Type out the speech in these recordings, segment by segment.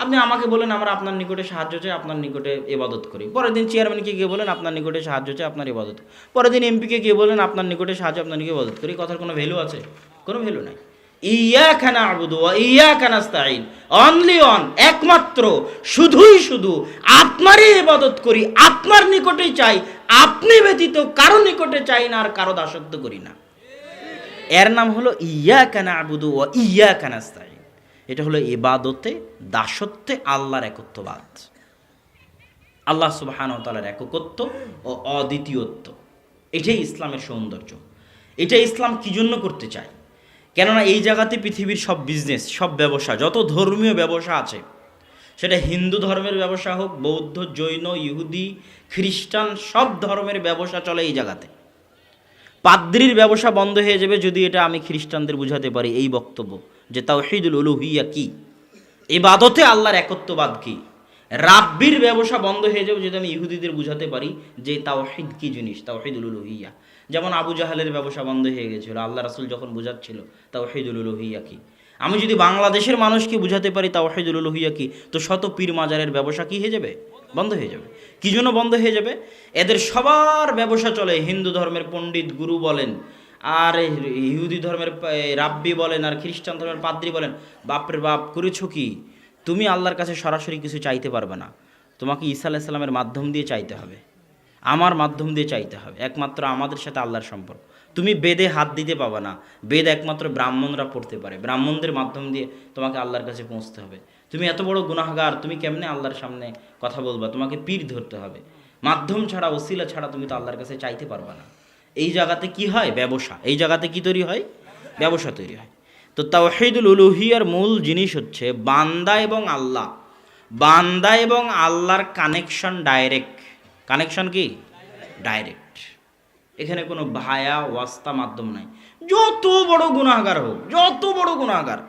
আপনি আমাকে বলেন আমরা আপনার নিকটে সাহায্য চাই, আপনার নিকটে ইবাদত করি। পরের দিন চেয়ারম্যানকে গিয়ে বলেন আপনার নিকটে সাহায্য চাই, আপনার ইবাদত। পরের দিন এমপিকে গিয়ে বলেন আপনার নিকটে সাহায্য, আপনার নিকটে ইবাদত করি। কথার কোনো ভ্যালু আছে? কোনো ভ্যালু নাই। ইয়াকা না'বুদু ওয়া ইয়াকা নাস্তাঈন, অনলি অন, একমাত্র, শুধুই শুধু আপনারই ইবাদত করি, আপনার নিকটেই চাই, আপনি ব্যতীত কারো নিকটে চাই না, আর কারো দাসত্ব করি না। এর নাম হলো ইয়াকা না'বুদু ওয়া ইয়াকা নাস্তাঈন। এটা হলো ইবাদতে, দাসত্বে আল্লাহর একত্ববাদ, আল্লাহ সুবহানাহু ওয়া তাআলার একত্ব ও অদ্বিতীয়ত্ব। এটাই ইসলামের সৌন্দর্য। এটা ইসলাম কি জন্য করতে চায়? কেননা এই জায়গাতে পৃথিবীর সব বিজনেস, সব ব্যবসা, যত ধর্মীয় ব্যবসা আছে, সেটা হিন্দু ধর্মের ব্যবসা হোক, বৌদ্ধ, জৈন, ইহুদি, খ্রিস্টান, সব ধর্মের ব্যবসা চলে এই জায়গাতে। পাদ্রির ব্যবসা বন্ধ হয়ে যাবে যদি এটা আমি খ্রিস্টানদের বুঝাতে পারি এই বক্তব্য যে তাওহীদুল উলুহিয়া কি, ইবাদতে আল্লাহর একত্ববাদ কি। রাব্বির ব্যবসা বন্ধ হয়ে যাবে যদি আমি ইহুদিদের বুঝাতে পারি যে তাওহীদ কি জিনিস, তাওহীদুল উলুহিয়া। যেমন আবু জাহালের ব্যবসা বন্ধ হয়ে গেছিল আল্লাহ রাসূল যখন বুঝাচ্ছিল তাওহীদুল উলুহিয়া কি। আমি যদি বাংলাদেশের মানুষকে বুঝাতে পারি তাওহীদুল উলুহিয়া কি, তো শত পীর মাজারের ব্যবসা কি হয়ে যাবে? বন্ধ হয়ে যাবে। কি জন্য বন্ধ হয়ে যাবে? এদের সবার ব্যবসা চলে, হিন্দু ধর্মের পণ্ডিত গুরু বলেন, আর ইহুদি ধর্মের রাব্বি বলেন, আর খ্রিস্টান ধর্মের পাদ্রী বলেন। বাপরে বাপ, করেছো কি? তুমি আল্লাহর কাছে সরাসরি কিছু চাইতে পারবে না, তোমাকে ঈসা আলাইহিস সালামের মাধ্যম দিয়ে চাইতে হবে, আমার মাধ্যম দিয়ে চাইতে হবে। একমাত্র আমাদের সাথে আল্লাহর সম্পর্ক। তুমি বেদে হাত দিতে পাবে না, বেদ একমাত্র ব্রাহ্মণরা পড়তে পারে, ব্রাহ্মণদের মাধ্যম দিয়ে তোমাকে আল্লাহর কাছে পৌঁছতে হবে। তুমি এত বড় গুনাহগার, তুমি কেমনে আল্লাহর সামনে কথা বলবা? তোমাকে পীর ধরতে হবে। মাধ্যম ছাড়া, ওসিলা ছাড়া তুমি তো আল্লাহর কাছে চাইতে পারবা না। এই জায়গাতে কি হয়? ব্যবসা। এই জায়গাতে কি তৈরি হয়? ব্যবসা তৈরি হয়। তো তাওহীদুল উলুহিয়ার মূল জিনিস হচ্ছে বান্দা এবং আল্লাহ, বান্দা এবং আল্লাহর কানেকশন ডাইরেক্ট। কানেকশন কি? ডাইরেক্ট। এখানে কোনো ভায়া ওয়াস্তা মাধ্যম নাই। যত বড় গুনাহগার হোক, যত বড় গুনাহগার,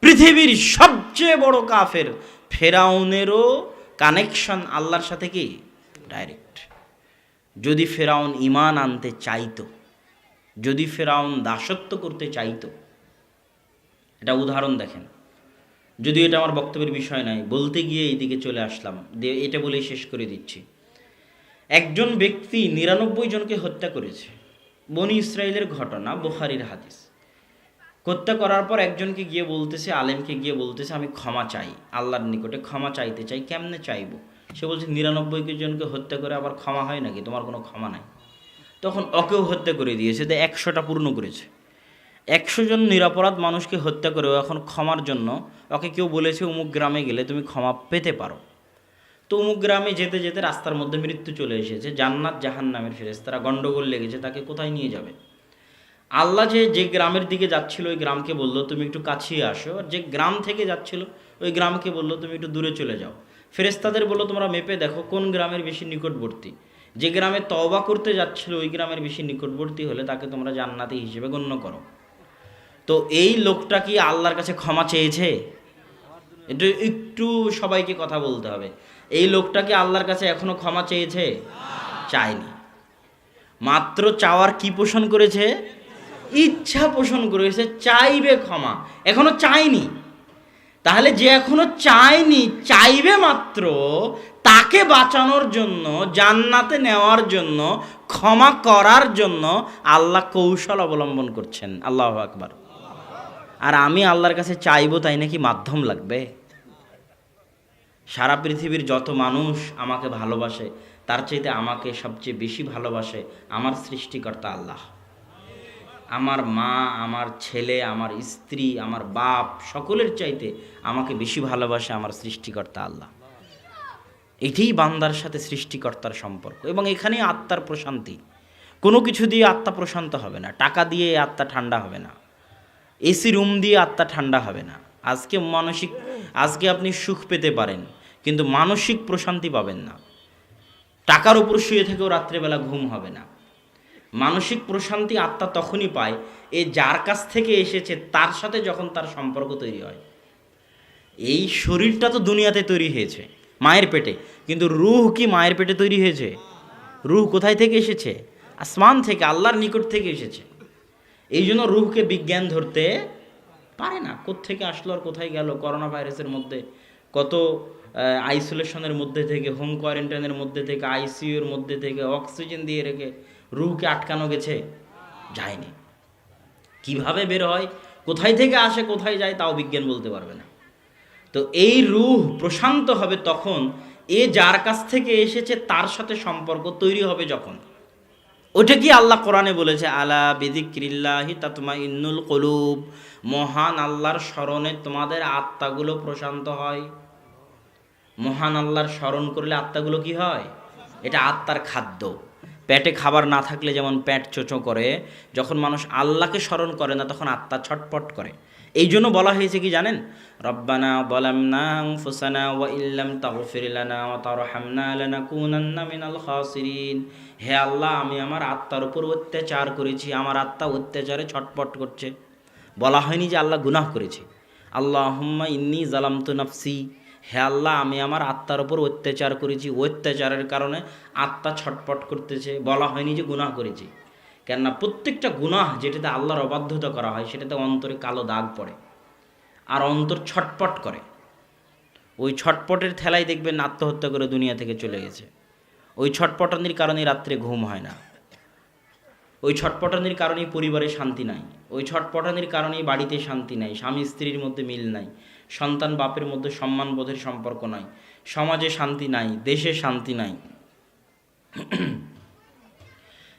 পৃথিবীর সবচেয়ে বড় কাফের ফেরাউনেরও কানেকশন আল্লাহর সাথে কি? ডাইরেক্ট। যদি ফেরাউন ঈমান আনতে চাইতো, যদি ফেরাউন দাসত্ব করতে চাইতো, এটা উদাহরণ দেখেন। যদিও এটা আমার বক্তব্যের বিষয় নাই, বলতে গিয়ে এইদিকে চলে আসলাম, দিয়ে এটা বলেই শেষ করে দিচ্ছি। একজন ব্যক্তি ৯৯ জনকে হত্যা করেছে, বনি ইসরায়েলের ঘটনা, বুখারীর হাদিস। হত্যা করার পর একজনকে গিয়ে বলতেছে, আলেমকে গিয়ে বলতেছে আমি ক্ষমা চাই, আল্লাহর নিকটে ক্ষমা চাইতে চাই। কেমনে চাইবো? সে বলছে ৯৯ জনকে হত্যা করে আবার ক্ষমা হয় নাকি? তোমার কোনো ক্ষমা নাই। তখন ওকেও হত্যা করে দিয়েছে, ১০০টা পূর্ণ করেছে। ১০০ জন নিরপরাধ মানুষকে হত্যা করেও এখন ক্ষমার জন্য ওকে কেউ বলেছে অমুক গ্রামে গেলে তুমি ক্ষমা পেতে পারো। তো অমুক গ্রামে যেতে যেতে রাস্তার মধ্যে মৃত্যু চলে এসেছে, জান্নাত জাহান্নামের ফেরেশতারা গন্ডগোল লেগেছে, তাকে কোথায় নিয়ে যাবে? আল্লাহ যে গ্রামের দিকে যাচ্ছিল ওই গ্রামকে বললো তুমি একটু কাছিয়ে আসো, আর যে গ্রাম থেকে যাচ্ছিল ওই গ্রামকে বললো তুমি একটু দূরে চলে যাও। ফেরেশতাদের বললো তোমরা মেপে দেখো কোন গ্রামের বেশি নিকটবর্তী। যে গ্রামে তওবা করতে যাচ্ছিল ওই গ্রামের বেশি নিকটবর্তী হলে তাকে তোমরা জান্নাতি হিসেবে গণ্য করো। তো এই লোকটা কি আল্লাহর কাছে ক্ষমা চেয়েছে? এটা একটু সবাইকে কথা বলতে হবে। এই লোকটা কি আল্লাহর কাছে এখনো ক্ষমা চেয়েছে? চায়নি। মাত্র চাওয়ার কি পোষণ করেছে? ইচ্ছা পোষণ করেছে, চাইবে ক্ষমা, এখনো চায়নি। তাহলে যে এখনো চায়নি, চাইবে মাত্র, তাকে বাঁচানোর জন্য, জান্নাতে নেওয়ার জন্য, ক্ষমা করার জন্য আল্লাহ কৌশল অবলম্বন করছেন। আল্লাহু আকবার। আর আমি আল্লাহর কাছে চাইবো তাই নাকি মাধ্যম লাগবে? সারা পৃথিবীর যত মানুষ আমাকে ভালোবাসে তার চাইতে আমাকে সবচেয়ে বেশি ভালোবাসে আমার সৃষ্টিকর্তা আল্লাহ। আমার মা, আমার ছেলে, আমার স্ত্রী, আমার বাপ, সকলের চাইতে আমাকে বেশি ভালোবাসে আমার সৃষ্টিকর্তা আল্লাহ। এটাই বান্দার সাথে সৃষ্টিকর্তার সম্পর্ক, এবং এখানেই আত্মার প্রশান্তি। কোনো কিছু দিয়ে আত্মা প্রশান্ত হবে না, টাকা দিয়ে আত্মা ঠান্ডা হবে না, এসি রুম দিয়ে আত্মা ঠান্ডা হবে না। আজকে আপনি সুখ পেতে পারেন কিন্তু মানসিক প্রশান্তি পাবেন না। টাকার উপর শুয়ে থেকেও রাত্রেবেলা ঘুম হবে না। মানসিক প্রশান্তি আত্মা তখনই পায় এ যার কাছ থেকে এসেছে তার সাথে যখন তার সম্পর্ক তৈরি হয়। এই শরীরটা তো দুনিয়াতে তৈরি হয়েছে মায়ের পেটে, কিন্তু রূহ কি মায়ের পেটে তৈরি হয়েছে? রূহ কোথায় থেকে এসেছে? আসমান থেকে, আল্লাহর নিকট থেকে এসেছে। এই জন্য রূহকে বিজ্ঞান ধরতে পারে না, কোত্থেকে আসলো আর কোথায় গেল। করোনা ভাইরাসের মধ্যে কত আইসোলেশনের মধ্যে থেকে, হোম কোয়ারেন্টাইনের মধ্যে থেকে, আইসিইউর মধ্যে থেকে অক্সিজেন দিয়ে রেখে রুহকে আটকানো গেছে? যায়নি। কিভাবে বের হয়, কোথায় থেকে আসে, কোথায় যায়, তাও বিজ্ঞান বলতে পারবে না। তো এই রুহ প্রশান্ত হবে তখন, এ যার কাছ থেকে এসেছে তার সাথে সম্পর্ক তৈরি হবে যখন। ওটা কি আল্লাহ কোরআনে বলেছে, আলা বিযিক্রিল্লাহি তাতমাইন্নুল কুলুব, মহান আল্লাহর স্মরণে তোমাদের আত্মাগুলো প্রশান্ত হয়। মহান আল্লাহর স্মরণ করলে আত্মাগুলো কি হয়? এটা আত্মার খাদ্য। পেটে খাবার না থাকলে যেমন পেট চোচো করে, যখন মানুষ আল্লাহকে স্মরণ করে না তখন আত্মা ছটপট করে। এই জন্য বলা হয়েছে কি জানেন, রব্বানা যালামনা আনফুসানা ওয়া ইল্লাম তাগফির লানা ওয়া তারহামনা লানাকুনান্না মিনাল খাসিরিন। হে আল্লাহ, আমি আমার আত্মার উপর অত্যাচার করেছি, আমার আত্মা অত্যাচারে ছটপট করছে। বলা হয়নি যে আল্লাহ গুনাহ করেছে। আল্লাহুম্মা ইন্নী যালামতু নাফসি, হে আল্লাহ, আমি আমার আত্মার উপর অত্যাচার করেছি, অত্যাচারের কারণে আত্মা ছটপট করতেছে। বলা হয়নি যে গুনাহ করেছি। কেননা প্রত্যেকটা গুনাহ যেটাতে আল্লাহর অবাধ্যতা করা হয় সেটাতে অন্তরে কালো দাগ পড়ে, আর অন্তর ছটপট করে। ওই ছটপটের ঠেলাই দেখবেন আত্মহত্যা করে দুনিয়া থেকে চলে গেছে। ওই ছটপটানির কারণে রাত্রে ঘুম হয় না, ওই ছটপটানির কারণেই পরিবারে শান্তি নাই, ওই ছটপটানির কারণেই বাড়িতে শান্তি নাই, স্বামী স্ত্রীর মধ্যে মিল নাই, সন্তান বাপের মধ্যে সম্মানবোধের সম্পর্ক নাই, সমাজে শান্তি নাই, দেশে শান্তি নাই।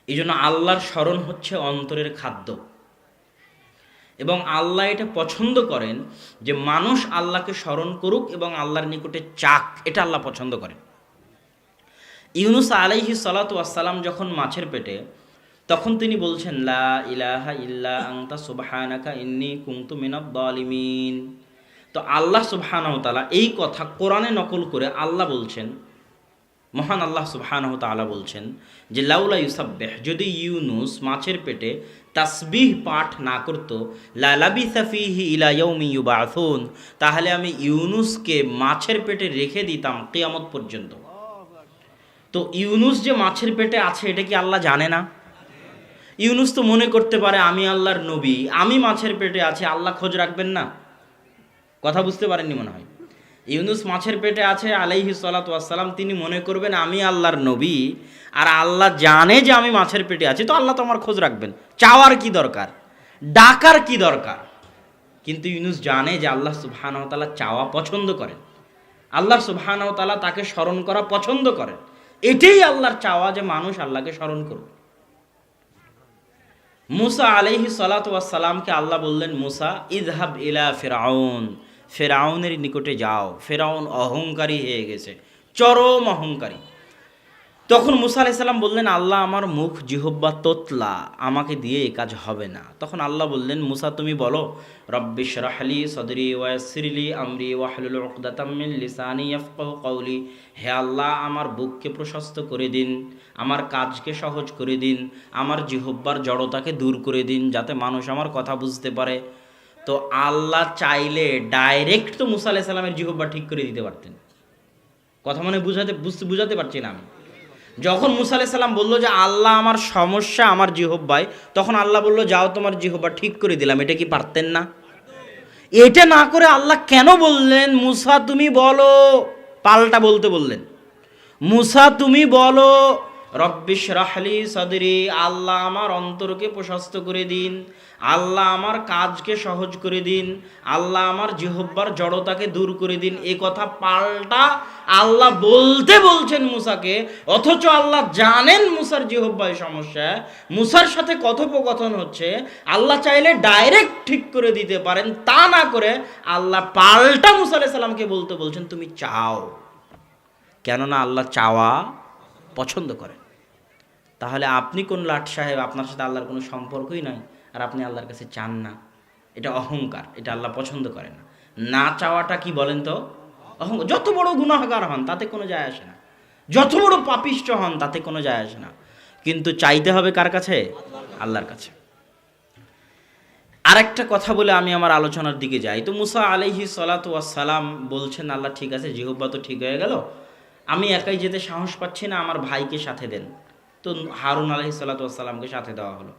এই জন্য আল্লাহর স্মরণ হচ্ছে অন্তরের খাদ্য, এবং আল্লাহ এটা পছন্দ করেন যে মানুষ আল্লাহকে স্মরণ করুক এবং আল্লাহর নিকটে চাক, এটা আল্লাহ পছন্দ করেন। ইউনুস আলাইহিস সালাতু ওয়াস সালাম যখন মাছের পেটে, তখন তিনি বলছেন, লা ইলাহা ইল্লা আনতা সুবহানাকা ইন্নী কুনতু মিনাজ জালিমিন। তো আল্লাহ সুবহানাহু ওয়া তাআলা এই কথা কোরআনে নকল করে আল্লাহ বলছেন, মহান আল্লাহ সুবহানাহু ওয়া তাআলা বলছেন যে লাউলা ইউসাব্বিহ, যদি ইউনুস মাছের পেটে তাসবিহ পাঠ না করত, লা লাবিসা ফীহি ইলা ইয়াউমি ইউবাসুন, তাহলে আমি ইউনুসকে মাছের পেটে রেখে দিতাম কিয়ামত পর্যন্ত। তো ইউনুস যে মাছের পেটে আছে এটা কি আল্লাহ জানে না? ইউনুস তো মনে করতে পারে আমি আল্লাহর নবী, আমি মাছের পেটে আছি, আল্লাহ খোঁজ রাখবেন না? কথা বুঝতে পারেননি মনে হয়। ইউনুস মাছের পেটে আছে আলাইহিস সালাতু ওয়াস সালাম, তিনি মনে করবেন আমি আল্লাহর নবী, আর আল্লাহ জানে যে আমি মাছের পেটে আছি, তো আল্লাহ তো আমার খোঁজ রাখবেন, চাওয়ার কি দরকার, ডাকার কি দরকার? কিন্তু ইউনুস জানে যে আল্লাহ সুবহানাহু ওয়া তাআলা চাওয়া পছন্দ করেন, আল্লাহ সুবহানাহু ওয়া তাআলা তাকে স্মরণ করা পছন্দ করেন। এটাই আল্লাহর চাওয়া যে মানুষ আল্লাহকে স্মরণ করুক। মুসা আলাইহিস সালাতু ওয়াস সালামকে আল্লাহ বললেন, মুসা ইযহাব ইলা ফিরআউন, ফেরাউনের নিকটে যাও। ফেরাউন অহংকারী হয়ে গেছে, চরম অহংকারী। তখন মুসা আলাইহিস সালাম বললেন, আল্লাহ আমার মুখ জিহ্বা তোতলা, আমাকে দিয়ে এ কাজ হবে না। তখন আল্লাহ বললেন, মুসা তুমি বলো, রব্বিশ রাহলি সদরি ওয়া ইয়াসসিরলি আমরি ওয়াহলুল উকদাতাম মিন লিসানি ইয়াফকাহু কওলি। হে আল্লাহ, আমার বুককে প্রশস্ত করে দিন, আমার কাজকে সহজ করে দিন, আমার জিহ্বার জড়তাকে দূর করে দিন, যাতে মানুষ আমার কথা বুঝতে পারে। তো আল্লাহ চাইলে ডাইরেক্ট তো মুসা আলাইহিস সালামের জিহ্বা ঠিক করে দিতে পারতেন। কথা মনে বুঝাতে পারছি না আমি। যখন মুসা আলাইহিস সালাম বলল যে আল্লাহ আমার সমস্যা আমার জিহ্বায়, তখন আল্লাহ বলল যাও তোমার জিহ্বা ঠিক করে দিলাম। এটা কি পারতেন না? এটা না করে আল্লাহ কেন বললেন মুসা তুমি বলো? পাল্টা বলতে বললেন, মুসা তুমি বলো রব্বিশ রাহলি সদরি, আল্লাহ আমার অন্তরকে প্রশস্ত করে দিন, আল্লাহ আমার কাজকে সহজ করে দিন, আল্লাহ আমার জিহ্বার জড়তাকে দূর করে দিন। এ কথা পাল্টা আল্লাহ বলতে বলছেন মুসাকে, অথচ আল্লাহ জানেন মুসার জিহ্বায় সমস্যা, মুসার সাথে কথোপকথন হচ্ছে, আল্লাহ চাইলে ডাইরেক্ট ঠিক করে দিতে পারেন, তা না করে আল্লাহ পাল্টা মুসা আলাইহিস সালামকে বলতে বলছেন তুমি চাও। কেননা আল্লাহ চাওয়া পছন্দ করেন। তাহলে আপনি কোন লাট সাহেব, আপনার সাথে আল্লাহর কোনো সম্পর্কই নাই, আর আপনি আল্লাহর কাছে চান না, এটা অহংকার, এটা আল্লাহ পছন্দ করে না। না চাওয়াটা কি বলেন তো? অহংকার। যত বড় গুনাহগার হন তাতে কোনো যায় আসে না, যত বড় পাপিষ্ঠ হন তাতে কোনো যায় আসে না, কিন্তু চাইতে হবে কার কাছে? আল্লাহর কাছে। আরেকটা কথা বলে আমি আমার আলোচনার দিকে যাই। তো মুসা আলাইহিস সালাতু ওয়াস সালাম বলছেন, আল্লাহ ঠিক আছে, জিহ্বা তো ঠিক হয়ে গেল, আমি একাই যেতে সাহস পাচ্ছি না, আমার ভাইকে সাথে দেন। তো হারুন আলাইহিস সালাতু ওয়াস সালামকে সাথে দেওয়া হলো।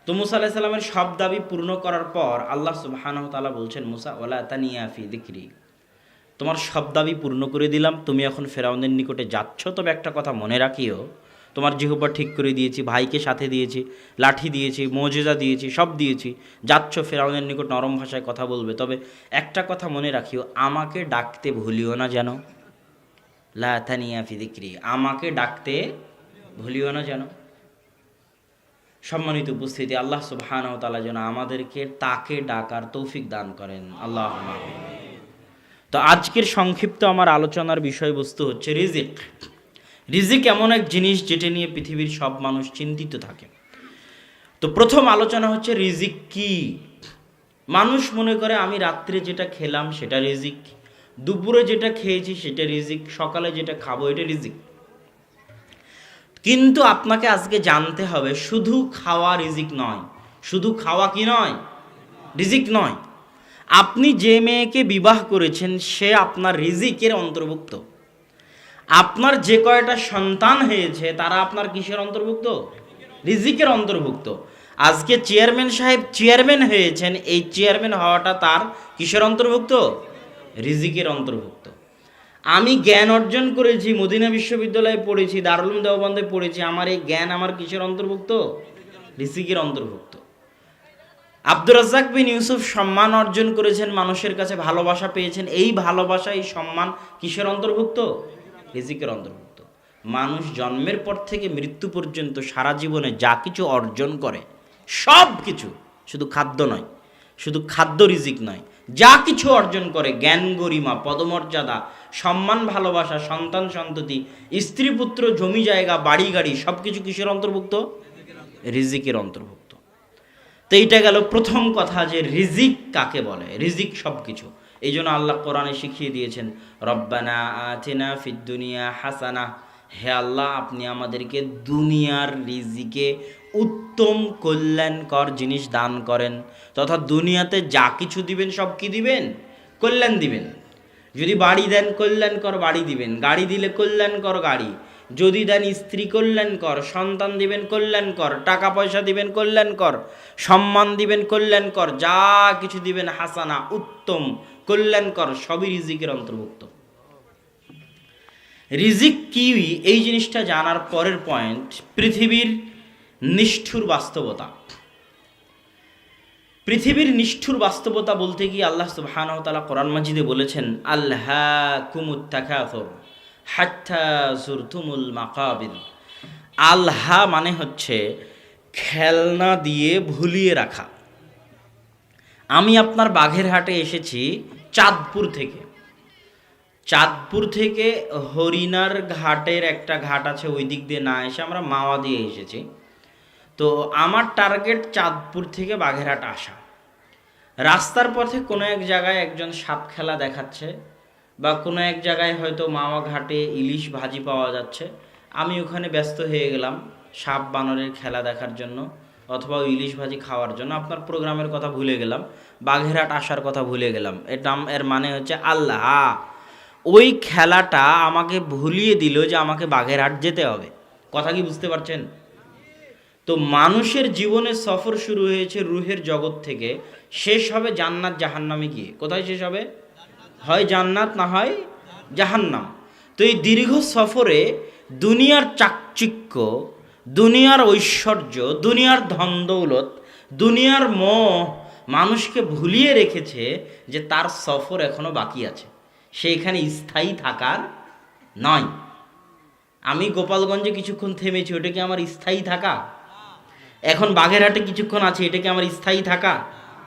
তো মুসা আলাইহিস সালামের সব দাবি পূর্ণ করার পর আল্লাহ সুবহানাহু ওয়া তাআলা বলছেন, মুসা ওয়ালা তানিয়া ফি যিকরি, তোমার সব দাবি পূর্ণ করে দিলাম, তুমি এখন ফেরাউনের নিকটে যাচ্ছ। তবে একটা কথা মনে রাখিও, তোমার জিহ্বা ঠিক করে দিয়েছি, ভাইকে সাথে দিয়েছি, লাঠি দিয়েছি, মোজেজা দিয়েছি, সব দিয়েছি, যাচ্ছ ফেরাউনের নিকট নরম ভাষায় কথা বলবে। তবে একটা কথা মনে রাখিও, আমাকে ডাকতে ভুলিও না যেন। লা তানিয়া ফি যিকরি, আমাকে ডাকতে ভুলিও না যেন। সম্মানিত উপস্থিতি, আল্লাহ সুবহানাহু ওয়া তাআলা যেন আমাদেরকে তাকে ডাকার তৌফিক দান করেন, আল্লাহুম্মা আমিন। তো আজকের সংক্ষিপ্ত আমার আলোচনার বিষয়বস্তু হচ্ছে রিজিক। রিজিক এমন এক জিনিস যেটা নিয়ে পৃথিবীর সব মানুষ চিন্তিত থাকে। তো প্রথম আলোচনা হচ্ছে রিজিক কি। মানুষ মনে করে আমি রাত্রে যেটা খেলাম সেটা রিজিক, দুপুরে যেটা খেয়েছি সেটা রিজিক, সকালে যেটা খাবো এটা রিজিক। কিন্তু আপনাকে আজকে জানতে হবে, শুধু খাওয়া রিজিক নয়। শুধু খাওয়া কি নয়? রিজিক নয়। আপনি যে মেয়েকে বিবাহ করেছেন সে আপনার রিজিকের অন্তর্ভুক্ত। আপনার যে কয়টা সন্তান হয়েছে তারা আপনার কিসের অন্তর্ভুক্ত? রিজিকের অন্তর্ভুক্ত। আজকে চেয়ারম্যান সাহেব চেয়ারম্যান হয়েছেন, এই চেয়ারম্যান হওয়াটা তার কিসের অন্তর্ভুক্ত? রিজিকের অন্তর্ভুক্ত। আমি জ্ঞান অর্জন করেছি, মদিনা বিশ্ববিদ্যালয়ে পড়েছি, দারুল উলুম দেওবন্দে পড়েছি, আমার এই জ্ঞান আমার কিসের অন্তর্ভুক্ত? রিজিকের অন্তর্ভুক্ত। আব্দুর রাজ্জাক বিন ইউসুফ সম্মান অর্জন করেছেন, মানুষের কাছে ভালোবাসা পেয়েছেন, এই ভালোবাসা এই সম্মান কিসের অন্তর্ভুক্ত? রিজিকের অন্তর্ভুক্ত। মানুষ জন্মের পর থেকে মৃত্যু পর্যন্ত সারা জীবনে যা কিছু অর্জন করে সব কিছু, শুধু খাদ্য নয়, শুধু খাদ্য রিজিক নয়, যা কিছু অর্জন করে, জ্ঞান গরিমা পদমর্যাদা সম্মান ভালোবাসা সন্তান সন্ততি স্ত্রী পুত্র জমি জায়গা বাড়ি গাড়ি সব কিছু কিসের অন্তর্ভুক্ত? রিজিকের অন্তর্ভুক্ত। তো এইটা গেল প্রথম কথা যে রিজিক কাকে বলে। রিজিক সব কিছু। এই জন্য আল্লাহ কোরআনে শিখিয়ে দিয়েছেন, রব্বানা আতিনা ফিদ দুনিয়া হাসানা, হে আল্লাহ আপনি আমাদেরকে দুনিয়ার রিজিকে উত্তম কল্যাণকর জিনিস দান করেন, তথা দুনিয়াতে যা কিছু দিবেন সব কি দিবেন? কল্যাণ দিবেন। যদি বাড়ি দেন কল্যাণকর বাড়ি দিবেন, গাড়ি দিলে কল্যাণকর গাড়ি, যদি দেন স্ত্রী কল্যাণকর, সন্তান দিবেন কল্যাণকর, টাকা পয়সা দিবেন কল্যাণকর, সম্মান দিবেন কল্যাণকর, যা কিছু দিবেন হাসানা উত্তম কল্যাণকর, সবই রিজিকের অন্তর্ভুক্ত। রিজিক কি এই জিনিসটা জানার পরের পয়েন্ট, পৃথিবীর নিষ্ঠুর বাস্তবতা। পৃথিবীর নিষ্ঠুর বাস্তবতা বলতে গিয়ে আল্লাহ সুবহানাহু ওয়া তাআলা কোরআন মাজিদে বলেছেন, আলহাকুমুত তাকাসুর হাত্তা যুরতুমুল মাকাবির। আলহা মানে হচ্ছে খেলনা দিয়ে ভুলিয়ে রাখা। আমি আপনার বাঘেরহাটে এসেছি চাঁদপুর থেকে। চাঁদপুর থেকে হরিণার ঘাটের একটা ঘাট আছে, ওই দিক দিয়ে না এসে আমরা মাওয়া দিয়ে এসেছি। তো আমার টার্গেট চাঁদপুর থেকে বাঘেরহাট আসা। রাস্তার পথে কোনো এক জায়গায় একজন সাপ খেলা দেখাচ্ছে, বা কোনো এক জায়গায় হয়তো মাওয়া ঘাটে ইলিশ ভাজি পাওয়া যাচ্ছে, আমি ওখানে ব্যস্ত হয়ে গেলাম সাপ বানরের খেলা দেখার জন্য অথবা ইলিশ ভাজি খাওয়ার জন্য। আপনার প্রোগ্রামের কথা ভুলে গেলাম, বাঘেরহাট আসার কথা ভুলে গেলাম। এর মানে হচ্ছে আল্লাহ ওই খেলাটা আমাকে ভুলিয়ে দিল যে আমাকে বাঘেরহাট যেতে হবে। কথা কি বুঝতে পারছেন? তো মানুষের জীবনের সফর শুরু হয়েছে রুহের জগৎ থেকে, শেষ হবে জান্নাত জাহান্নামে গিয়ে। কোথায় শেষ হবে? হয় জান্নাত না হয় জাহান্নাম। তো এই দীর্ঘ সফরে দুনিয়ার চাকচিক্য, দুনিয়ার ঐশ্বর্য, দুনিয়ার ধন দৌলত, দুনিয়ার মোহ মানুষকে ভুলিয়ে রেখেছে যে তার সফর এখনো বাকি আছে, সেইখানে স্থায়ী থাকার নয়। আমি গোপালগঞ্জে কিছুক্ষণ থেমেছি, ওটা কি আমার স্থায়ী থাকা? এখন বাঘেরহাটে কিছুক্ষণ আছে, এটা কি আমার স্থায়ী থাকা?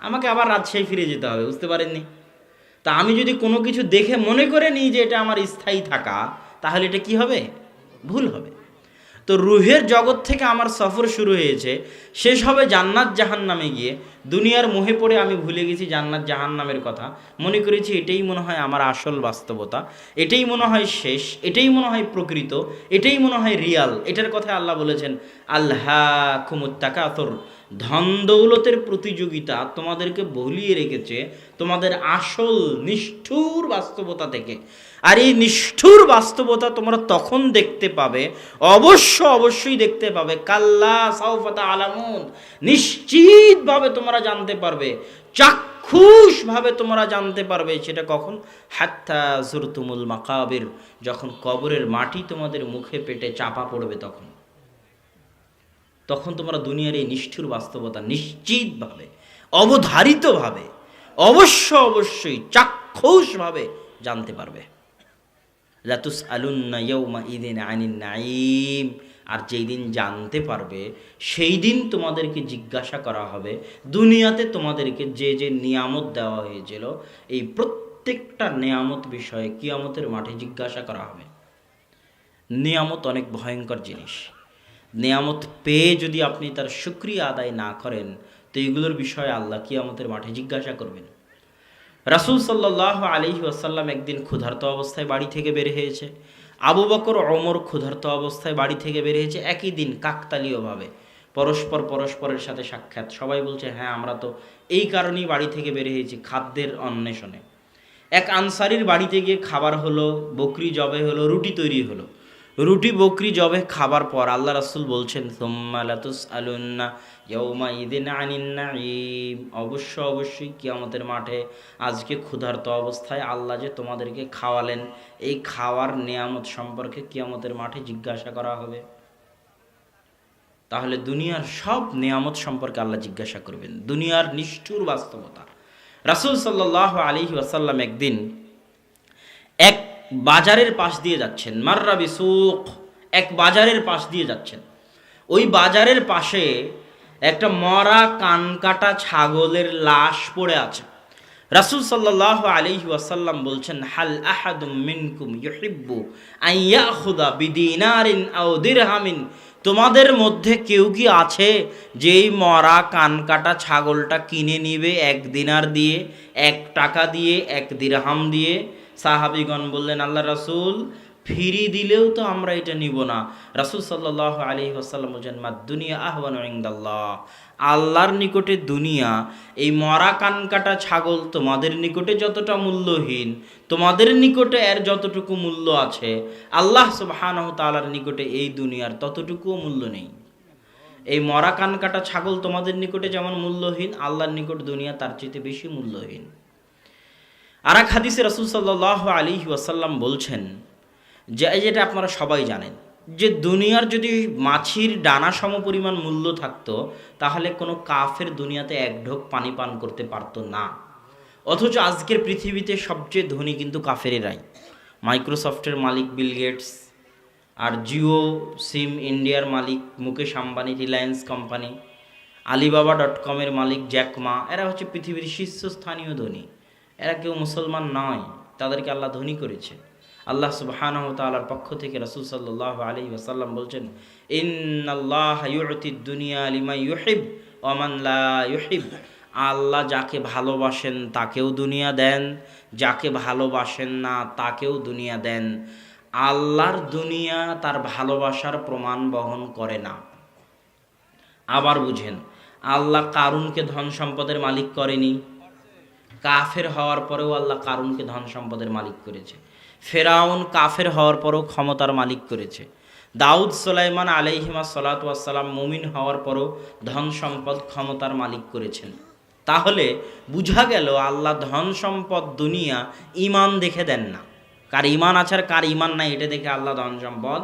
আমাকে আবার রাজশাহী ফিরে যেতে হবে, বুঝতে পারেননি? তা আমি যদি কোনো কিছু দেখে মনে করে নিই যে এটা আমার স্থায়ী থাকা, তাহলে এটা কি হবে? ভুল হবে। তো রুহের জগৎ থেকে আমার সফর শুরু হয়েছে, শেষ হবে জান্নাত জাহান্নামে গিয়ে। দুনিয়ার মোহে পড়ে আমি ভুলে গেছি জান্নাত জাহান্নামের কথা, মনে করেছি এটাই মনে হয় আমার আসল বাস্তবতা, এটাই মনে হয় শেষ, এটাই মনে হয় প্রকৃত, এটাই মনে হয় রিয়াল। এটার কথা আল্লাহ বলেছেন, আলহাকুমুত তাকাসুর, ধন দৌলতের প্রতিযোগিতা তোমাদেরকে ভুলিয়ে রেখেছে তোমাদের আসল নিষ্ঠুর বাস্তবতা থেকে। আর এই নিষ্ঠুর বাস্তবতা তোমরা তখন দেখতে পাবে, অবশ্যই দেখতে পাবে, কাল্লা সাউফা তা'লামুন, নিশ্চিতভাবে তোমরা জানতে পারবে, চাক্ষুষভাবে তোমরা জানতে পারবে সেটা কখন? হাত্তা জুরতুমুল মাকাবির, যখন কবরের মাটি তোমাদের মুখে পেটে চাপা পড়বে, তখন তোমরা দুনিয়ার এই নিষ্ঠুর বাস্তবতা নিশ্চিতভাবে, অবধারিতভাবে, অবশ্যই চাক্ষুষভাবে জানতে পারবে। লাতুস আলুন্না ইয়াউমা ইদিন আনিন নাঈম, আর যেই দিন জানতে পারবে সেই দিন তোমাদেরকে জিজ্ঞাসা করা হবে দুনিয়াতে তোমাদেরকে যে যে নিয়ামত দেওয়া হয়েছিল এই প্রত্যেকটা নিয়ামত বিষয়ে কিয়ামতের মাঠে জিজ্ঞাসা করা হবে। নিয়ামত অনেক ভয়ঙ্কর জিনিস। নিয়ামত পেয়ে যদি আপনি তার শুকরিয়া আদায় না করেন তো এগুলোর বিষয়ে আল্লাহ কিয়ামতের মাঠে জিজ্ঞাসা করবেন। রাসূল সাল্লাল্লাহু আলাইহি ওয়াসাল্লাম একদিন ক্ষুধার্ত অবস্থায় বাড়ি থেকে বের হয়েছে, আবু বকর ওমর ক্ষুধার্ত অবস্থায় বাড়ি থেকে বের হয়েছে একই দিন কাকতালীয়ভাবে, পরস্পরের সাথে সাক্ষাৎ। সবাই বলছে হ্যাঁ আমরা তো এই কারণেই বাড়ি থেকে বের হয়েছি, খাদ্যের অন্বেষণে। এক আনসারির বাড়িতে গিয়ে খাবার হলো, বকরি জবে হলো, রুটি তৈরি হলো। রুটি বকরি জবে খাবার পর আল্লাহ রাসূল বলছেন সুম্মা লাতুসআলুন্না ইয়াউমা ইদিন আনিন নাঈম, অবশ্যই কিয়ামতের মাঠে আজকে ক্ষুধার্ত অবস্থায় আল্লাহ যে তোমাদেরকে খাওয়ালেন এই খাওয়ার নিয়ামত সম্পর্কে কিয়ামতের মাঠে জিজ্ঞাসা করা হবে। তাহলে দুনিয়ার সব নিয়ামত সম্পর্কে আল্লাহ জিজ্ঞাসা করবেন, দুনিয়ার নিষ্ঠুর বাস্তবতা। রাসূল সাল্লাল্লাহু আলাইহি ওয়াসাল্লাম একদিন এক বাজারের পাশ দিয়ে যাচ্ছেন, মাররা বিসুক, এক বাজারের পাশ দিয়ে যাচ্ছেন। ওই বাজারের পাশে একটা মরা কানকাটা ছাগলের লাশ পড়ে আছে। রাসূল সাল্লাল্লাহু আলাইহি ওয়াসাল্লাম বলছেন হাল আহাদুম মিনকুম ইউহিব্বু আন ইয়াখুযা বিদিনারিন আও দিরহামিন, তোমাদের মধ্যে কেউ কি আছে যেই মরা কানকাটা ছাগলটা কিনে নিবে 1 দিনার দিয়ে, 1 টাকা দিয়ে, 1 দিরহাম দিয়ে? সাহাবীগণ বললেন আল্লাহ রাসূল ফিরি দিলেও তো আমরা এটা নিব না। রাসূল সাল্লাল্লাহু আলাইহি ওয়াসাল্লাম বলেন মাদ দুনিয়া আহওয়ানু ইনদাল্লাহ, আল্লাহর নিকটে দুনিয়া এই মরা কানকাটা ছাগল তোমাদের নিকটে যতটা মূল্যহীন, তোমাদের নিকটে এর যতটুকু মূল্য আছে আল্লাহ সুবহানাহু তাআলার নিকটে এই দুনিয়ার ততটুকুও মূল্য নেই। এই মরা কানকাটা ছাগল তোমাদের নিকটে যেমন মূল্যহীন, আল্লাহর নিকট দুনিয়া তার চেয়ে বেশি মূল্যহীন। আর এক হাদিসে রাসূল সাল্লাল্লাহু আলাইহি ওয়াসাল্লাম বলছেন যে যেটা আপনারা সবাই জানেন যে দুনিয়ার যদি মাছির ডানা সমপরিমাণ মূল্য থাকতো তাহলে কোনো কাফের দুনিয়াতে 1 ঢোক পানি পান করতে পারতো না। অথচ আজকের পৃথিবীতে সবচেয়ে ধনী কিন্তু কাফেরেরাই। মাইক্রোসফটের মালিক বিল গেটস, আর জিও সিম ইন্ডিয়ার মালিক মুকেশ আম্বানি, রিলায়েন্স কোম্পানি, আলিবাবা.কমের মালিক জ্যাক মা, এরা হচ্ছে পৃথিবীর শীর্ষস্থানীয় ধনী। এরা কেউ মুসলমান নয়, তাদেরকে আল্লাহ ধনী করেছে। আল্লাহ সুবহানাহু ওয়া তাআলার পক্ষ থেকে রাসূল সাল্লাল্লাহু আলাইহি ওয়াসাল্লাম বলছেন ইন্নাল্লাহা ইউতিদ দুনিয়া লিমান ইউহিব ওয়া মান লা ইউহিব, আল্লাহ যাকে ভালোবাসেন তাকেও দুনিয়া দেন, যাকে ভালোবাসেন না তাকেও দুনিয়া দেন। আল্লাহর দুনিয়া তার ভালোবাসার প্রমাণ বহন করে না। আবার বুঝেন, আল্লাহ কারুনকে ধন সম্পদের মালিক করেনি, কাফের হওয়ার পরেও আল্লাহ কারুনকে ধন সম্পদের মালিক করেছে। ফেরাউন কাফের হওয়ার পরও ক্ষমতার মালিক করেছে। দাউদ সুলাইমান আলাইহিমা সালাতু ওয়াসসালাম মুমিন হওয়ার পরও ধন সম্পদ ক্ষমতার মালিক করেছেন। তাহলে বুঝা গেল আল্লাহ ধন সম্পদ দুনিয়া ঈমান দেখে দেন না, কার ঈমান আছে আর কার ঈমান নাই এটা দেখে আল্লাহ ধন সম্পদ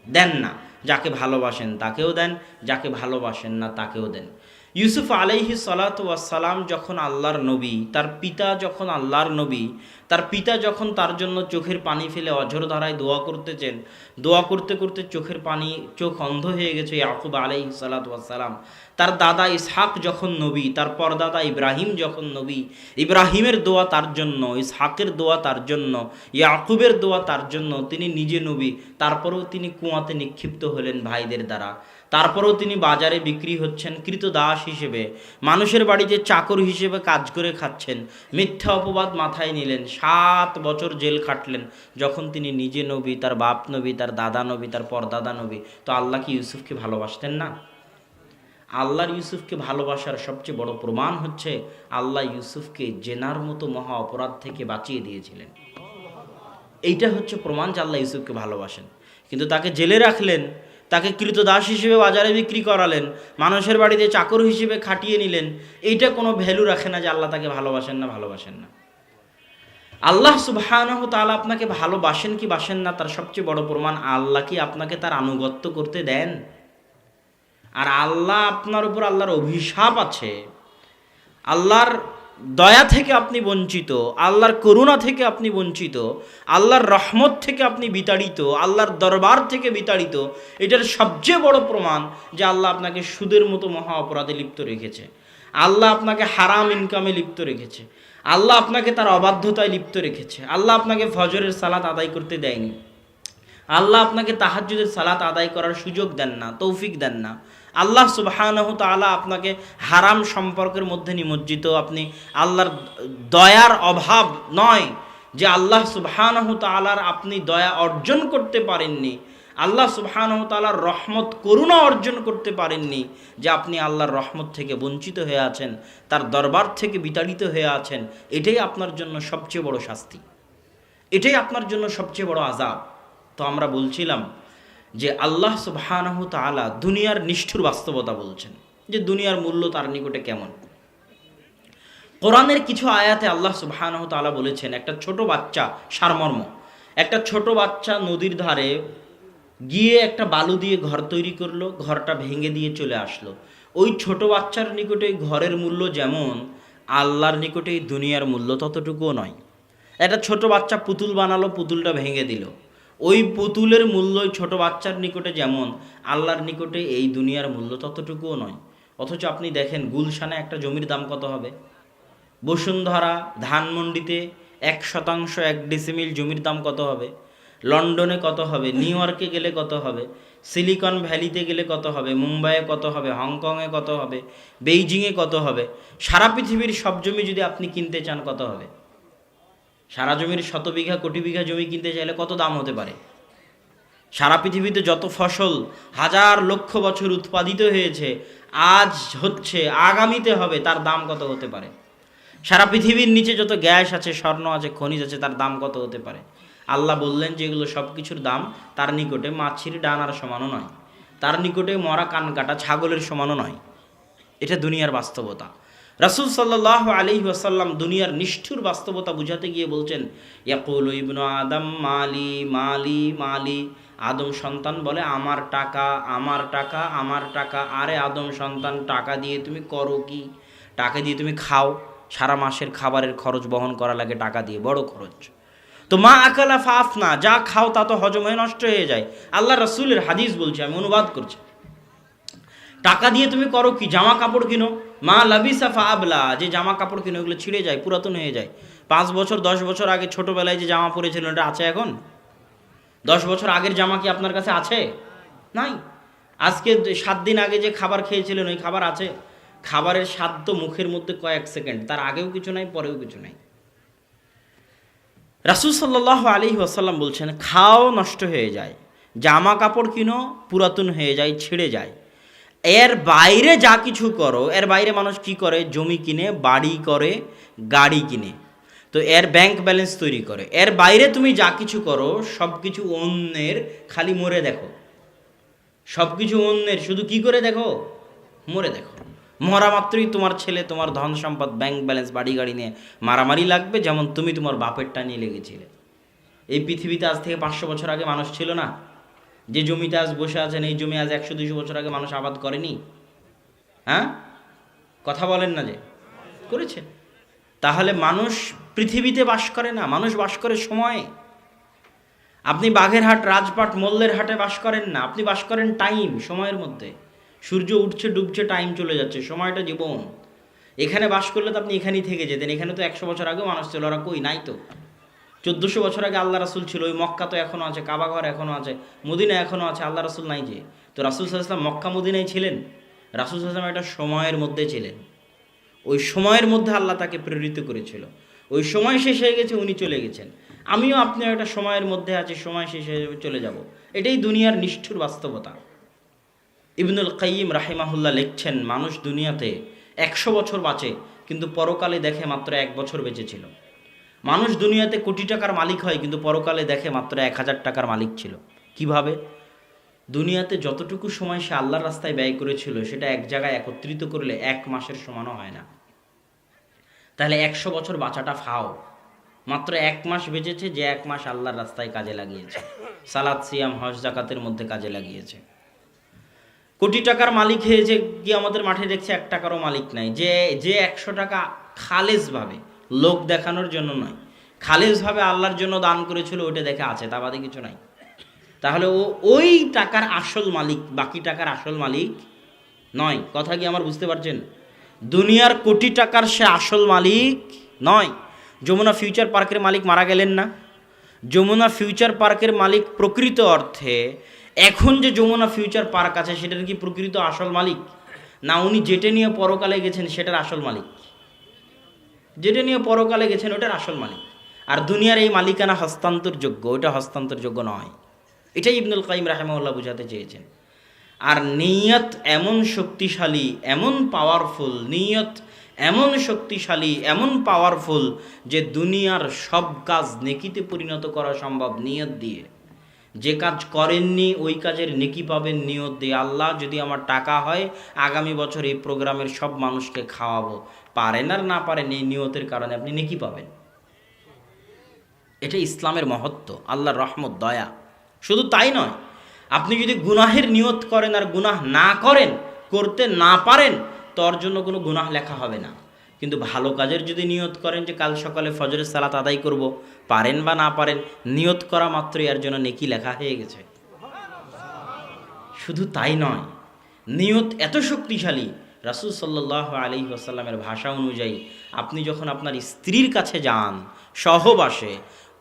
দেন না। যাকে ভালোবাসেন তাকেও দেন, যাকে ভালোবাসেন না তাকেও দেন। ইউসুফ আলাইহি সালাতু ওয়াসসালাম যখন আল্লাহর নবী, তার পিতা যখন আল্লাহর নবী, তার পিতা যখন তার জন্য চোখের পানি ফেলে অঝর ধারায় দোয়া করতেছেন, দোয়া করতে করতে চোখ অন্ধ হয়ে গেছে ইয়াকুব আলাইহি সালাতু ওয়াসসালাম। তার দাদা ইসহাক যখন নবী, তার পরদাদা ইব্রাহিম যখন নবী, ইব্রাহিমের দোয়া তার জন্য, ইসহাকের দোয়া তার জন্য, ইয়াকুবের দোয়া তার জন্য, তিনি নিজে নবী, তারপরেও তিনি কুয়াতে নিক্ষিপ্ত হলেন ভাইদের দ্বারা। তারপরেও তিনি বাজারে বিক্রি হচ্ছেন কৃতদাস হিসেবে, মানুষের বাড়িতে চাকর হিসেবে কাজ করে খাচ্ছেন, মিথ্যা অপবাদ মাথায় নিলেন, 7 বছর জেল খাটলেন। যখন তিনি নিজে নবী, তার বাপ নবী, তার দাদা নবী, তার পরদাদা নবী, তো আল্লাহ কি ইউসুফকে ভালোবাসতেন না? আল্লাহর ইউসুফকে ভালোবাসার সবচেয়ে বড় প্রমাণ হচ্ছে আল্লাহ ইউসুফকে জেনার মতো মহা অপরাধ থেকে বাঁচিয়ে দিয়েছিলেন। এইটা হচ্ছে প্রমাণ যে আল্লাহ ইউসুফকে ভালোবাসেন। কিন্তু তাকে জেলে রাখলেন, তাকে ক্রীতদাস হিসেবে বাজারে বিক্রি করালেন, মানুষের বাড়িতে চাকর হিসেবে খাটিয়ে নিলেন, এইটা কোনো ভ্যালু রাখে না যে আল্লাহ তাকে ভালোবাসেন না ভালোবাসেন না। আল্লাহ সুবহানাহু তাআলা আপনাকে ভালোবাসেন কি বাসেন না তার সবচেয়ে বড় প্রমাণ আল্লাহ কি আপনাকে তার আনুগত্য করতে দেন। আর আল্লাহ আপনার উপর আল্লাহর অভিশাপ আছে, আল্লাহর দয়া থেকে আপনি বঞ্চিত, আল্লাহর করুণা থেকে আপনি বঞ্চিত, আল্লাহর রহমত থেকে আপনি বিতাড়িত, আল্লাহর দরবার থেকে বিতাড়িত। এটার সবচেয়ে বড় প্রমাণ যে আল্লাহ আপনাকে সুদের মতো মহা অপরাধে লিপ্ত রেখেছে, আল্লাহ আপনাকে হারাম ইনকামে লিপ্ত রেখেছে, আল্লাহ আপনাকে তার অবাধ্যতায় লিপ্ত রেখেছে, আল্লাহ আপনাকে ফজরের সালাত আদায় করতে দেয়নি, আল্লাহ আপনাকে তাহাজ্জুদের সালাত আদায় করার সুযোগ দেন না, তৌফিক দেন না। আল্লাহ সুবহানাহু তাআলা আপনাকে হারাম সম্পর্কের মধ্যে নিমজ্জিত। আপনি আল্লাহর দয়ার অভাব নয় যে আল্লাহ সুবহানাহু তাআলার আপনি দয়া অর্জন করতে পারেননি, আল্লাহ সুবহানাহু তাআলার রহমত করুণা অর্জন করতে পারেননি, যে আপনি আল্লাহর রহমত থেকে বঞ্চিত হয়ে আছেন, তার দরবার থেকে বিতাড়িত হয়ে আছেন। এটাই আপনার জন্য সবচেয়ে বড় শাস্তি, এটাই আপনার জন্য সবচেয়ে বড় আযাব। তো আমরা বলছিলাম যে আল্লাহ সুবহানাহু তাআলা দুনিয়ার নিষ্ঠুর বাস্তবতা বলছেন, যে দুনিয়ার মূল্য তার নিকটে কেমন। কোরআনের কিছু আয়াতে আল্লাহ সুবহানাহু তাআলা বলেছেন, একটা ছোট বাচ্চা, সারমর্ম, একটা ছোট বাচ্চা নদীর ধারে গিয়ে একটা বালু দিয়ে ঘর তৈরি করলো, ঘরটা ভেঙে দিয়ে চলে আসলো। ওই ছোট বাচ্চার নিকটে ঘরের মূল্য যেমন, আল্লাহর নিকটে এই দুনিয়ার মূল্য ততটুকুও নয়। একটা ছোট বাচ্চা পুতুল বানালো, পুতুলটা ভেঙে দিল, ওই পুতুলের মূল্য ছোট বাচ্চার নিকটে যেমন, আল্লাহর নিকটে এই দুনিয়ার মূল্য ততটুকুও নয়। অথচ আপনি দেখেন গুলশানে একটা জমির দাম কত হবে, বসুন্ধরা ধানমন্ডিতে 1% 1 ডেসিমিল জমির দাম কত হবে, লন্ডনে কত হবে, নিউ ইয়র্কে গেলে কত হবে, সিলিকন ভ্যালিতে গেলে কত হবে, মুম্বাইয়ে কত হবে, হংকংয়ে কত হবে, বেইজিংয়ে কত হবে। সারা পৃথিবীর সব জমি যদি আপনি কিনতে চান কত হবে? সারা জমির 100 বিঘা কোটি বিঘা জমি কিনতে চাইলে কত দাম হতে পারে? সারা পৃথিবীতে যত ফসল হাজার লক্ষ বছর উৎপাদিত হয়েছে, আজ হচ্ছে, আগামীতে হবে, তার দাম কত হতে পারে? সারা পৃথিবীর নিচে যত গ্যাস আছে, স্বর্ণ আছে, খনিজ আছে, তার দাম কত হতে পারে? আল্লাহ বললেন যে এগুলো সব কিছুর দাম তার নিকটে মাছির ডানার সমানও নয়, তার নিকটে মরা কান কাটা ছাগলের সমানও নয়। এটা দুনিয়ার বাস্তবতা। রাসূল সাল্লাল্লাহু আলাইহি ওয়াসাল্লাম দুনিয়ার নিষ্ঠুর বাস্তবতা বুঝাতে গিয়ে বলছেন, ইয়াকুলু ইবনু আদম মালি মালি মালি। আদম সন্তান বলে আমার টাকা আমার টাকা আমার টাকা। আরে আদম সন্তান, টাকা দিয়ে তুমি করো কি? টাকা দিয়ে তুমি খাও, সারা মাসের খাবারের খরচ বহন করা লাগে টাকা দিয়ে, বড় খরচ। তো মা আকালা ফাফনা, যা খাও তা তো হজম হয়ে নষ্ট হয়ে যায়। আল্লাহ রাসূলের হাদিস বলছে, আমি অনুবাদ করছি। টাকা দিয়ে তুমি করো কি? জামা কাপড় কিনো। মা লাবিসা ফাআবলা, যে জামা কাপড় কিনো ওগুলো ছিঁড়ে যায়, পুরাতন হয়ে যায়। 5 বছর 10 বছর আগে ছোটোবেলায় যে জামা পরেছিলেন ওটা আছে এখন? 10 বছর আগের জামা কি আপনার কাছে আছে? নাই। আজকে 7 দিন আগে যে খাবার খেয়েছিলেন ওই খাবার আছে? খাবারের স্বাদ তো মুখের মধ্যে কয়েক সেকেন্ড, তার আগেও কিছু নাই, পরেও কিছু নাই। রাসূল সাল্লাল্লাহু আলাইহি ওয়াসাল্লাম বলছেন, খাও নষ্ট হয়ে যায়, জামা কাপড় কিনো পুরাতন হয়ে যায়, ছিঁড়ে যায়। এর বাইরে যা কিছু করো, এর বাইরে মানুষ কি করে? জমি কিনে, বাড়ি করে, গাড়ি কিনে, তো এর ব্যাংক ব্যালেন্স তৈরি করে। এর বাইরে তুমি যা কিছু করো সব কিছু অন্যের, খালি মরে দেখো। সব কিছু অন্যের, শুধু কি করে দেখো? মরে দেখো। মরা মাত্রই তোমার ছেলে, তোমার ধন সম্পদ, ব্যাংক ব্যালেন্স, বাড়ি গাড়ি নিয়ে মারামারি লাগবে, যেমন তুমি তোমার বাপেরটা নিয়ে লেগেছিলে। এই পৃথিবীতে আজ থেকে 500 বছর আগে মানুষ ছিল না? যে জমিতে আজ বসে আছেন, এই জমি আজ 100-200 বছর আগে মানুষ আবাদ করেনি? হ্যাঁ, কথা বলেন না যে করেছে। তাহলে মানুষ পৃথিবীতে বাস করে না, মানুষ বাস করে সময়ে। আপনি বাঘেরহাট, রাজপাট, মল্লের হাটে বাস করেন না, আপনি বাস করেন টাইম, সময়ের মধ্যে। সূর্য উঠছে ডুবছে, টাইম চলে যাচ্ছে, সময়টা জীবন। এখানে বাস করলে তো আপনি এখানেই থেকে যেতেন। এখানে তো 100 বছর আগেও মানুষ ছিল, ওরা কই? নাই তো। 1400 বছর আগে আল্লাহ রাসূল ছিল, ওই মক্কা তো এখনও আছে, কাবাঘর এখনও আছে, মদিনা এখনও আছে, আল্লাহ রাসূল নাই যে। তো রাসূল সাল্লাল্লাহু আলাইহি ওয়াসাল্লাম মক্কা মদিনায় ছিলেন? রাসূল সাল্লাল্লাহু আলাইহি ওয়াসাল্লাম একটা সময়ের মধ্যে ছিলেন, ওই সময়ের মধ্যে আল্লাহ তাকে প্রেরিত করেছিল। ওই সময় শেষ হয়ে গেছে, উনি চলে গেছেন। আমিও আপনিও একটা সময়ের মধ্যে আছি, সময় শেষ হয়ে যাবে, চলে যাব। এটাই দুনিয়ার নিষ্ঠুর বাস্তবতা। ইবনুল কাইয়িম রাহিমাহুল্লাহ লিখছেন, মানুষ দুনিয়াতে 100 বছর বাঁচে, কিন্তু পরকালে দেখে মাত্র 1 বছর বেঁচেছিল। মানুষ দুনিয়াতে কোটি টাকার মালিক হয়, কিন্তু পরকালে দেখে মাত্র 1000 টাকার মালিক ছিল। কিভাবে? দুনিয়াতে যতটুকু সময় সে আল্লাহর রাস্তায় ব্যয় করেছিল সেটা এক জায়গায় একত্রিত করলে 1 মাসের সমানও হয় না। তাহলে 100 বছর বাঁচাটা ফাও। মাত্র 1 মাস বেঁচেছে, যে 1 মাস আল্লাহর রাস্তায় কাজে লাগিয়েছে, সালাত সিয়াম হজ জাকাতের মধ্যে কাজে লাগিয়েছে। কোটি টাকার মালিক হয়েছে, কি আমাদের মাঠে দেখছে 1 টাকারও মালিক নাই। যে 100 টাকা খালেজভাবে, লোক দেখানোর জন্য নয়, খালেজভাবে আল্লাহর জন্য দান করেছিল, ওইটা দেখে আছে, তা বাদে কিছু নাই। তাহলে ওই টাকার আসল মালিক, বাকি টাকার আসল মালিক নয়। কথা কি আমার বুঝতে পারছেন? দুনিয়ার কোটি টাকার সে আসল মালিক নয়। যমুনা ফিউচার পার্কের মালিক মারা গেলেন না? যমুনা ফিউচার পার্কের মালিক প্রকৃত অর্থে এখন যে যমুনা ফিউচার পার্ক আছে সেটার কি প্রকৃত আসল মালিক? না উনি যেটা নিয়ে পরকালে গেছেন সেটার আসল মালিক? যেটা নিয়ে পরকালে গেছেন ওটার আসল মালিক। আর দুনিয়ার এই মালিকানা হস্তান্তরযোগ্য, ওটা হস্তান্তরযোগ্য নয়। এটাই ইবনুল কাইয়িম রাহিমাহুল্লাহ বুঝাতে চেয়েছেন। আর নিয়ত এমন শক্তিশালী, এমন পাওয়ারফুল, নিয়ত এমন শক্তিশালী, এমন পাওয়ারফুল যে দুনিয়ার সব কাজ নেকিতে পরিণত করা সম্ভব নিয়ত দিয়ে। যে কাজ করেননি ওই কাজের নেকি পাবেন নিয়ত দিয়ে। আল্লাহ যদি আমার টাকা হয় আগামী বছর এই প্রোগ্রামের সব মানুষকে খাওয়াবো, পারেন আর না পারেন এই নিয়তের কারণে আপনি নেকি পাবেন। এটা ইসলামের মহত্ব, আল্লাহর রহমত, দয়া। শুধু তাই নয়, আপনি যদি গুনাহের নিয়ত করেন আর গুনাহ না করেন, করতে না পারেন, তোর জন্য কোনো গুনাহ লেখা হবে না। কিন্তু ভালো কাজের যদি নিয়ত করেন যে কাল সকালে ফজরের সালাত আদায় করব, পারেন বা না পারেন, নিয়ত করা মাত্রই এর জন্য নেকি লেখা হয়ে গেছে। শুধু তাই নয়, নিয়ত এত শক্তিশালী, রাসূল সাল্লাল্লাহু আলাইহি ওয়াসাল্লামের ভাষা অনুযায়ী আপনি যখন আপনার স্ত্রীর কাছে যান সহবাসে,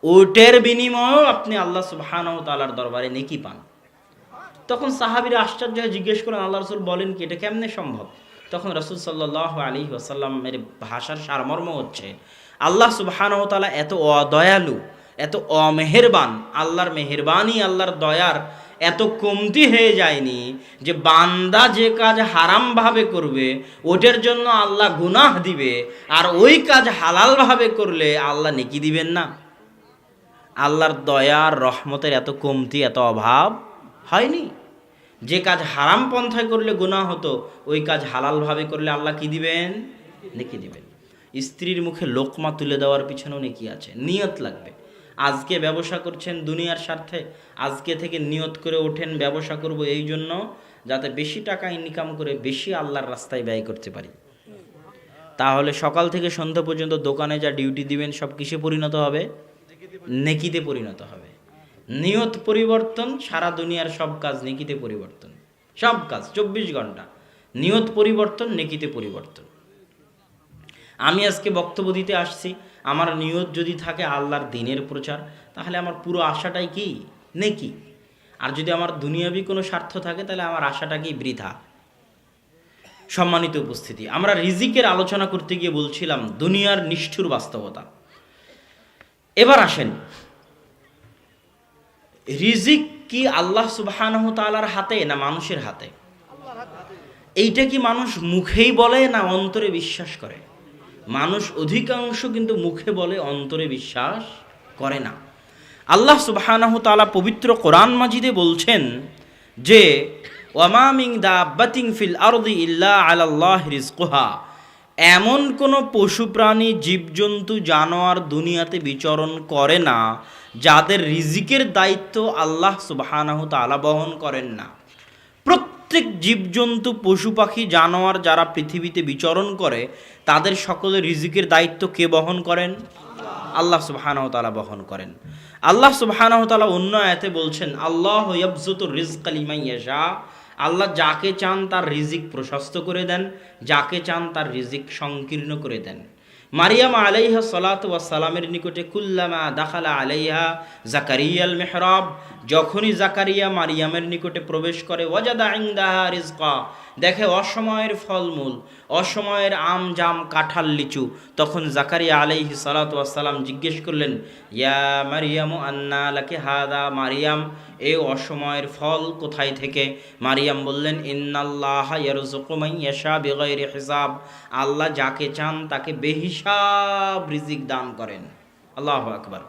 ওটের বিনিময়েও আপনি আল্লাহ সুবহানাহু ওয়া তাআলার দরবারে নেকি পান। তখন সাহাবীরা আশ্চর্য হয়ে জিজ্ঞেস করেন, আল্লাহ রাসূল বলেন কি, এটা কেমনে সম্ভব? তখন রাসূল সাল্লাল্লাহু আলাইহি ওয়াসাল্লামের ভাষার সারমর্ম হচ্ছে, আল্লাহ সুবহানাহু ওয়া তাআলা এত অদয়ালু, এত অমেহেরবান, আল্লাহর মেহেরবানি, আল্লাহর দয়ার এত কমতি হয়ে যায়নি যে বান্দা যে কাজ হারামভাবে করবে ওটার জন্য আল্লাহ গুনাহ দিবে, আর ওই কাজ হালালভাবে করলে আল্লাহ নেকি দিবেন না। আল্লাহর দয়ার রহমতের এত কমতি, এত অভাব হয়নি। যে কাজ হারাম পন্থায় করলে গুনাহ হতো, ওই কাজ হালালভাবে করলে আল্লাহ কি দিবেন? নেকি দিবেন। স্ত্রীর মুখে লোকমা তুলে দেওয়ার পিছনেও নেকি আছে। নিয়ত লাগবে। আজকে ব্যবসা করছেন দুনিয়ার স্বার্থে, আজকে থেকে নিয়ত করে ওঠেন ব্যবসা করব এই জন্য যাতে বেশি টাকা ইনকাম করে বেশি আল্লাহর রাস্তায় ব্যয় করতে পারি। তাহলে সকাল থেকে সন্ধ্যা পর্যন্ত দোকানে যা ডিউটি দিবেন সব কিসে পরিণত হবে? নেকিতে পরিণত হবে। নিয়ত পরিবর্তন, সারা দুনিয়ার সব কাজ নেকিতে পরিবর্তন। সব কাজ 24 ঘন্টা নিয়ত পরিবর্তন, নেকিতে পরিবর্তন। আমি আজকে বক্তব্য দিতে আসছি, আমার নিয়ত যদি থাকে আল্লাহর দ্বীনের প্রচার, তাহলে আমার পুরো আশাটাই কি? নেকি। আর যদি আমার দুনিয়াবি কোনো স্বার্থ থাকে তাহলে আমার আশাটা কি? বৃথা। সম্মানিত উপস্থিতি, আমরা রিজিকের আলোচনা করতে গিয়ে বলছিলাম দুনিয়ার নিষ্ঠুর বাস্তবতা। এবার আসেন, রিজিক কি আল্লাহ সুবহানাহু ওয়া তাআলার হাতে না মানুষের হাতে? এইটা কি মানুষ মুখেই বলে না অন্তরে বিশ্বাস করে? মানুষ অধিকাংশ কিন্তু মুখে বলে, অন্তরে বিশ্বাস করে না। আল্লাহ সুবহানাহু ওয়া তাআলা পবিত্র কোরআন মাজিদে বলছেন যে ওয়ামা মিন দাব্বাতিন ফিল আরদি ইল্লা আলাল্লাহি রিজকুহা, এমন কোনো পশু প্রাণী, জীবজন্তু, জানোয়ার দুনিয়াতে বিচরণ করে না যাদের রিজিকের দায়িত্ব আল্লাহ সুবহানাহু ওয়া তাআলা বহন করেন না। প্রত্যেক জীবজন্তু, পশু পাখি, জানোয়ার যারা পৃথিবীতে বিচরণ করে তাদের সকলের রিজিকের দায়িত্ব কে বহন করেন? আল্লাহ সুবহানাহু ওয়া তাআলা বহন করেন। আল্লাহ সুবহানাহু ওয়া তাআলা অন্য আয়াতে বলছেন, আল্লাহু ইয়াবসুতুর রিজকা লিমান ইয়াশা, আল্লাহ যাকে চান তার রিজিক প্রশস্ত করে দেন, যাকে চান তার রিজিক সংকীর্ণ করে দেন। মারিয়াম আলাইহা সালাতু ওয়াস সালামের নিকটে কুল্লামা দাখালা আলাইহা জাকারিয়াল মিহরাব, যখনই জাকারিয়া মারিয়ামের নিকটে প্রবেশ করে, ওয়াজাদা ইনদাহা রিজকা, দেখে অসময়ের ফলমূল, অসময়ের আম, জাম, কাঁঠাল, লিচু, তখন জাকারিয়া আলাইহি সালাতু ওয়াস সালাম জিজ্ঞেস করলেন, ইয়া মারিয়ামু আন্না লাকি হাদা, মারিয়াম এই অসময়ের ফল কোথায় থেকে? মারিয়াম বললেন, ইন্নাল্লাহা ইয়ারযুকু মান ইয়াশা বিগাইরি হিসাব, আল্লাহ যাকে চান তাকে বেহিসাব রিজিক দান করেন। আল্লাহু আকবার।